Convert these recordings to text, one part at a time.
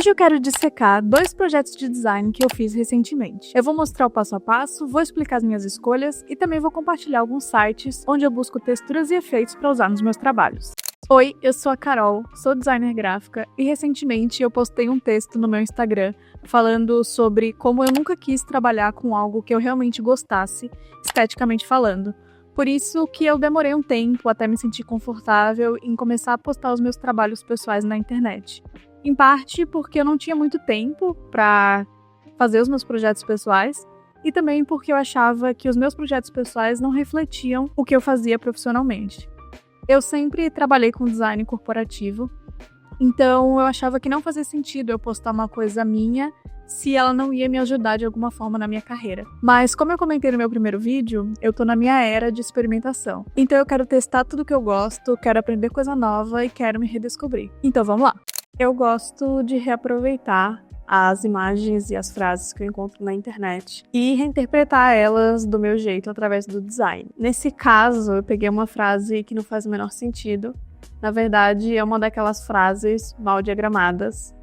Hoje eu quero dissecar 2 projetos de design que eu fiz recentemente. Eu vou mostrar o passo a passo, vou explicar as minhas escolhas e também vou compartilhar alguns sites onde eu busco texturas e efeitos para usar nos meus trabalhos. Oi, eu sou a Carol, sou designer gráfica e recentemente eu postei um texto no meu Instagram falando sobre como eu nunca quis trabalhar com algo que eu realmente gostasse, esteticamente falando. Por isso que eu demorei um tempo até me sentir confortável em começar a postar os meus trabalhos pessoais na internet. Em parte porque eu não tinha muito tempo para fazer os meus projetos pessoais e também porque eu achava que os meus projetos pessoais não refletiam o que eu fazia profissionalmente. Eu sempre trabalhei com design corporativo, então eu achava que não fazia sentido eu postar uma coisa minha se ela não ia me ajudar de alguma forma na minha carreira. Mas como eu comentei no meu primeiro vídeo, eu tô na minha era de experimentação. Então eu quero testar tudo que eu gosto, quero aprender coisa nova e quero me redescobrir. Então vamos lá! Eu gosto de reaproveitar as imagens e as frases que eu encontro na internet e reinterpretar elas do meu jeito através do design. Nesse caso, eu peguei uma frase que não faz o menor sentido. Na verdade, é uma daquelas frases mal diagramadas.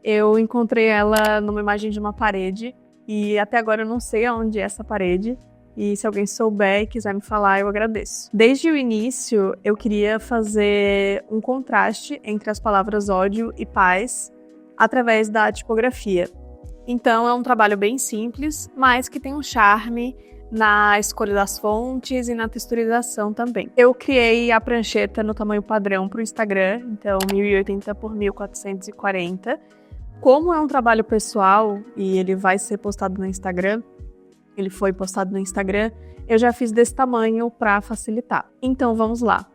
Eu encontrei ela numa imagem de uma parede e até agora eu não sei aonde é essa parede. E se alguém souber e quiser me falar, eu agradeço. Desde o início, eu queria fazer um contraste entre as palavras ódio e paz através da tipografia. Então, é um trabalho bem simples, mas que tem um charme na escolha das fontes e na texturização também. Eu criei a prancheta no tamanho padrão para o Instagram, então 1080 por 1440. Como é um trabalho pessoal e ele vai ser postado no Instagram, ele foi postado no Instagram, eu já fiz desse tamanho para facilitar. Então vamos lá.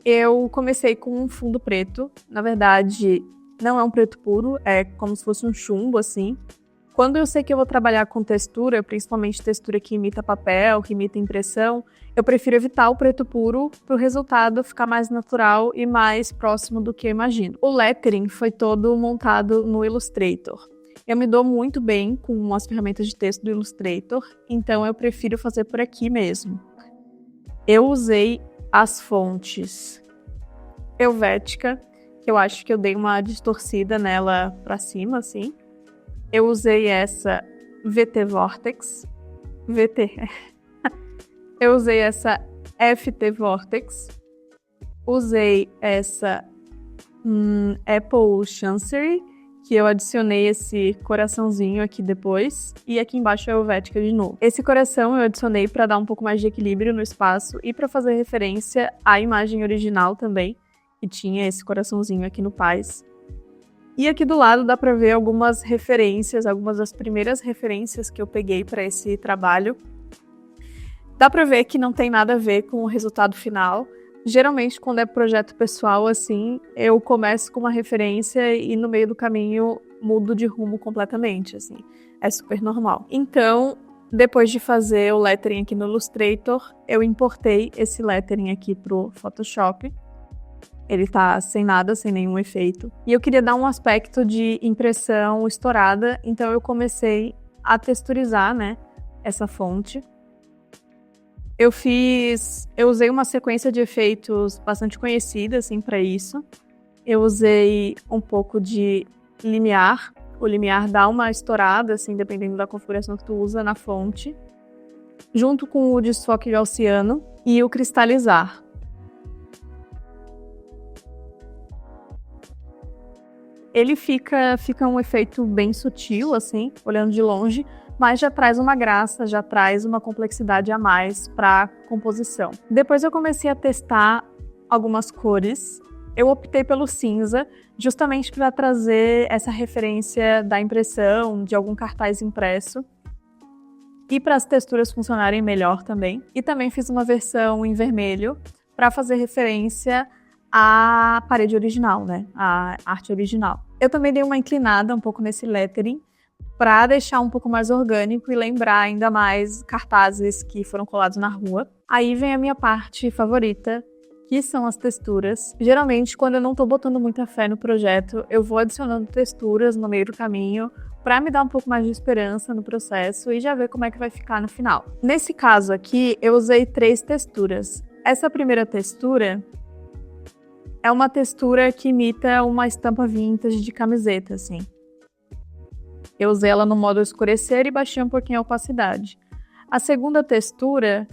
Eu comecei com um fundo preto, na verdade não é um preto puro, é como se fosse um chumbo assim. Quando eu sei que eu vou trabalhar com textura, principalmente textura que imita papel, que imita impressão, eu prefiro evitar o preto puro para o resultado ficar mais natural e mais próximo do que eu imagino. O lettering foi todo montado no Illustrator. Eu me dou muito bem com as ferramentas de texto do Illustrator, então eu prefiro fazer por aqui mesmo. Eu usei as fontes Helvética, que eu acho que eu dei uma distorcida nela pra cima, assim. Eu usei essa VT Vortex. Eu usei essa FT Vortex. Usei essa Apple Chancery, que eu adicionei esse coraçãozinho aqui depois, e aqui embaixo é a Helvética de novo. Esse coração eu adicionei para dar um pouco mais de equilíbrio no espaço e para fazer referência à imagem original também, que tinha esse coraçãozinho aqui no Paz. E aqui do lado dá para ver algumas referências, algumas das primeiras referências que eu peguei para esse trabalho. Dá para ver que não tem nada a ver com o resultado final. Geralmente, quando é projeto pessoal, assim, eu começo com uma referência e no meio do caminho mudo de rumo completamente, assim. É super normal. Então, depois de fazer o lettering aqui no Illustrator, eu importei esse lettering aqui pro Photoshop. Ele tá sem nada, sem nenhum efeito. E eu queria dar um aspecto de impressão estourada, então eu comecei a texturizar, né, essa fonte. Eu usei uma sequência de efeitos bastante conhecida, assim, para isso. Eu usei um pouco de limiar. O limiar dá uma estourada, assim, dependendo da configuração que tu usa na fonte. Junto com o desfoque gaussiano e o cristalizar. Ele fica um efeito bem sutil, assim, olhando de longe, mas já traz uma graça, já traz uma complexidade a mais para a composição. Depois eu comecei a testar algumas cores. Eu optei pelo cinza, justamente para trazer essa referência da impressão, de algum cartaz impresso. E para as texturas funcionarem melhor também. E também fiz uma versão em vermelho para fazer referência à parede original, né? A arte original. Eu também dei uma inclinada um pouco nesse lettering, para deixar um pouco mais orgânico e lembrar ainda mais cartazes que foram colados na rua. Aí vem a minha parte favorita, que são as texturas. Geralmente, quando eu não tô botando muita fé no projeto, eu vou adicionando texturas no meio do caminho para me dar um pouco mais de esperança no processo e já ver como é que vai ficar no final. Nesse caso aqui, eu usei 3 texturas. Essa primeira textura é uma textura que imita uma estampa vintage de camiseta, assim. Eu usei ela no modo escurecer e baixei um pouquinho a opacidade. A segunda textura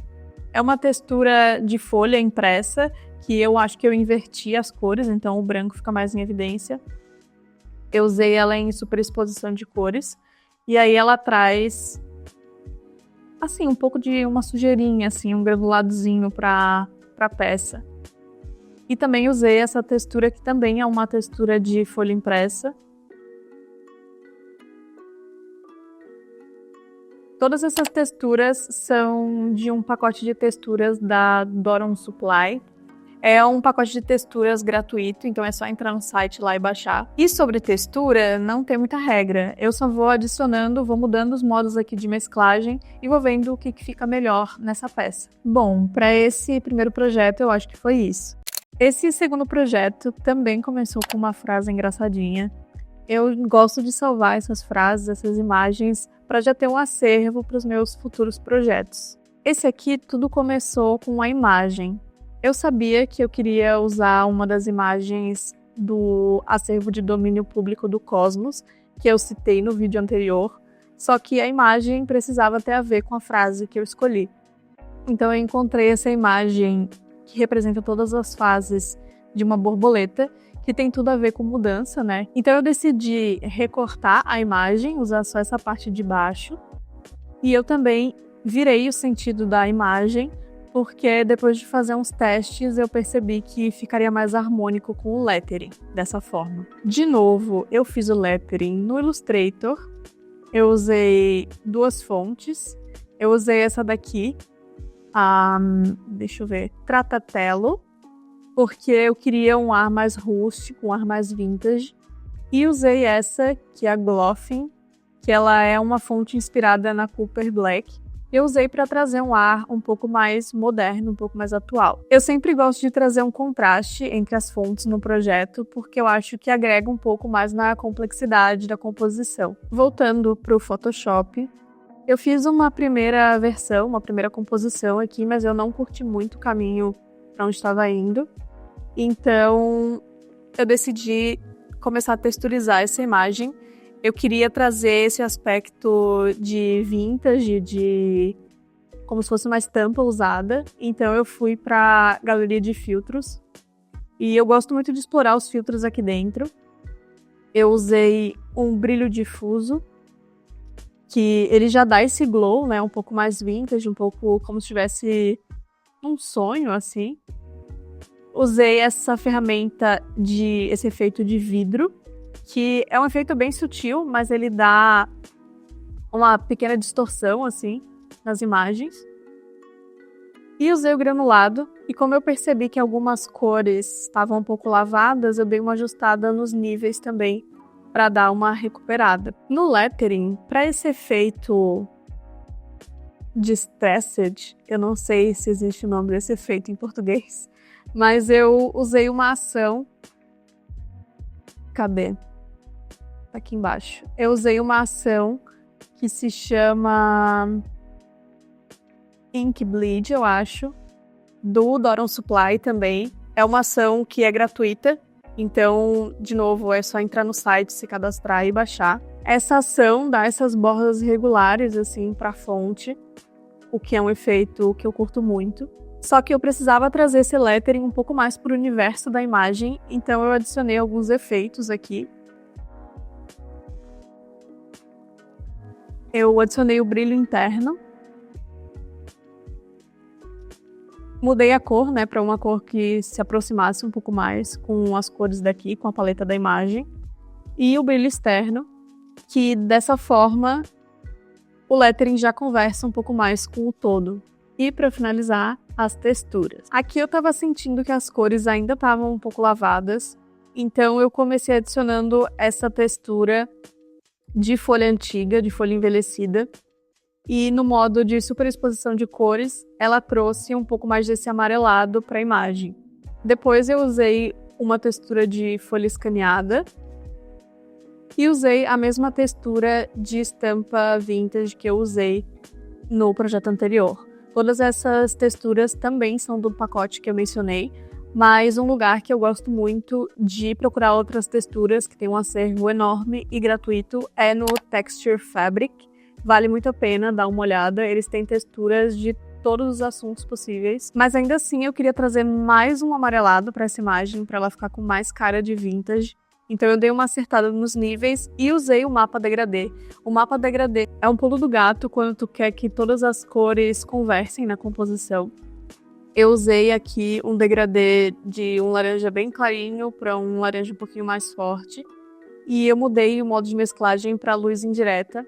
é uma textura de folha impressa, que eu acho que eu inverti as cores, então o branco fica mais em evidência. Eu usei ela em superexposição de cores, e aí ela traz, assim, um pouco de uma sujeirinha, assim, um granuladozinho pra peça. E também usei essa textura, que também é uma textura de folha impressa. Todas essas texturas são de um pacote de texturas da Doron Supply. É um pacote de texturas gratuito, então é só entrar no site lá e baixar. E sobre textura, não tem muita regra. Eu só vou adicionando, vou mudando os modos aqui de mesclagem e vou vendo o que fica melhor nessa peça. Bom, para esse primeiro projeto eu acho que foi isso. Esse segundo projeto também começou com uma frase engraçadinha. Eu gosto de salvar essas frases, essas imagens, para já ter um acervo para os meus futuros projetos. Esse aqui tudo começou com uma imagem. Eu sabia que eu queria usar uma das imagens do acervo de domínio público do Cosmos, que eu citei no vídeo anterior, só que a imagem precisava ter a ver com a frase que eu escolhi. Então eu encontrei essa imagem que representa todas as fases de uma borboleta, que tem tudo a ver com mudança, né? Então eu decidi recortar a imagem, usar só essa parte de baixo, e eu também virei o sentido da imagem, porque depois de fazer uns testes eu percebi que ficaria mais harmônico com o lettering, dessa forma. De novo, eu fiz o lettering no Illustrator, eu usei duas fontes, eu usei essa daqui, deixa eu ver, Tratatello, porque eu queria um ar mais rústico, um ar mais vintage. E usei essa, que é a Gloffin, que ela é uma fonte inspirada na Cooper Black. Eu usei para trazer um ar um pouco mais moderno, um pouco mais atual. Eu sempre gosto de trazer um contraste entre as fontes no projeto, porque eu acho que agrega um pouco mais na complexidade da composição. Voltando para o Photoshop, eu fiz uma primeira versão, uma primeira composição aqui, mas eu não curti muito o caminho para onde estava indo. Então, eu decidi começar a texturizar essa imagem. Eu queria trazer esse aspecto de vintage, de como se fosse uma estampa usada. Então, eu fui para a galeria de filtros. E eu gosto muito de explorar os filtros aqui dentro. Eu usei um brilho difuso, que ele já dá esse glow, né? Um pouco mais vintage, um pouco como se tivesse um sonho, assim. Usei essa ferramenta esse efeito de vidro, que é um efeito bem sutil, mas ele dá uma pequena distorção, assim, nas imagens. E usei o granulado, e como eu percebi que algumas cores estavam um pouco lavadas, eu dei uma ajustada nos níveis também, para dar uma recuperada. No lettering, para esse efeito distressed, eu não sei se existe o nome desse efeito em português, mas eu usei uma ação. Cadê? Tá aqui embaixo. Eu usei uma ação que se chama Ink Bleed, eu acho, do Doron Supply também. É uma ação que é gratuita, então, de novo, é só entrar no site, se cadastrar e baixar. Essa ação dá essas bordas irregulares, assim, pra fonte, o que é um efeito que eu curto muito. Só que eu precisava trazer esse lettering um pouco mais para o universo da imagem, então eu adicionei alguns efeitos aqui. Eu adicionei o brilho interno. Mudei a cor, né, para uma cor que se aproximasse um pouco mais com as cores daqui, com a paleta da imagem. E o brilho externo, que dessa forma o lettering já conversa um pouco mais com o todo. E para finalizar, as texturas. Aqui eu estava sentindo que as cores ainda estavam um pouco lavadas, então eu comecei adicionando essa textura de folha antiga, de folha envelhecida, e no modo de superexposição de cores, ela trouxe um pouco mais desse amarelado para a imagem. Depois eu usei uma textura de folha escaneada e usei a mesma textura de estampa vintage que eu usei no projeto anterior. Todas essas texturas também são do pacote que eu mencionei, mas um lugar que eu gosto muito de procurar outras texturas, que tem um acervo enorme e gratuito, é no Texture Fabric. Vale muito a pena dar uma olhada, eles têm texturas de todos os assuntos possíveis, mas ainda assim eu queria trazer mais um amarelado para essa imagem, para ela ficar com mais cara de vintage. Então eu dei uma acertada nos níveis e usei o mapa degradê. O mapa degradê é um pulo do gato quando tu quer que todas as cores conversem na composição. Eu usei aqui um degradê de um laranja bem clarinho para um laranja um pouquinho mais forte. E eu mudei o modo de mesclagem para luz indireta.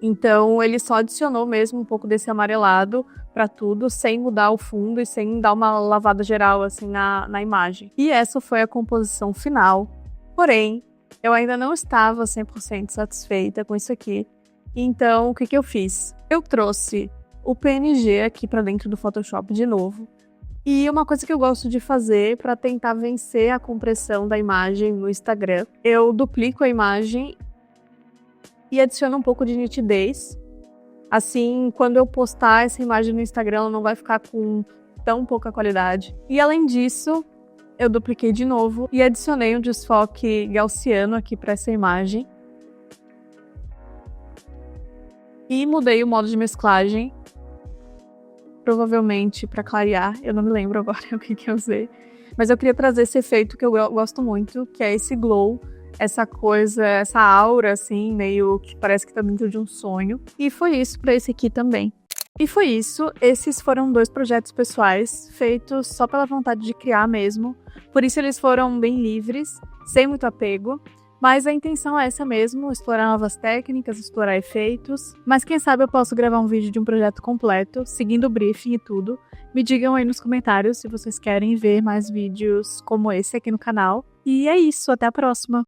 Então ele só adicionou mesmo um pouco desse amarelado para tudo, sem mudar o fundo e sem dar uma lavada geral assim na imagem. E essa foi a composição final. Porém, eu ainda não estava 100% satisfeita com isso aqui. Então, o que eu fiz? Eu trouxe o PNG aqui para dentro do Photoshop de novo. E uma coisa que eu gosto de fazer para tentar vencer a compressão da imagem no Instagram, eu duplico a imagem e adiciono um pouco de nitidez. Assim, quando eu postar essa imagem no Instagram, ela não vai ficar com tão pouca qualidade. E além disso, eu dupliquei de novo e adicionei um desfoque gaussiano aqui para essa imagem. E mudei o modo de mesclagem, provavelmente para clarear, eu não me lembro agora o que eu usei. Mas eu queria trazer esse efeito que eu gosto muito, que é esse glow, essa coisa, essa aura, assim, meio que parece que tá dentro de um sonho. E foi isso pra esse aqui também. E foi isso, esses foram 2 projetos pessoais, feitos só pela vontade de criar mesmo. Por isso eles foram bem livres, sem muito apego. Mas a intenção é essa mesmo, explorar novas técnicas, explorar efeitos. Mas quem sabe eu posso gravar um vídeo de um projeto completo, seguindo o briefing e tudo. Me digam aí nos comentários se vocês querem ver mais vídeos como esse aqui no canal. E é isso, até a próxima!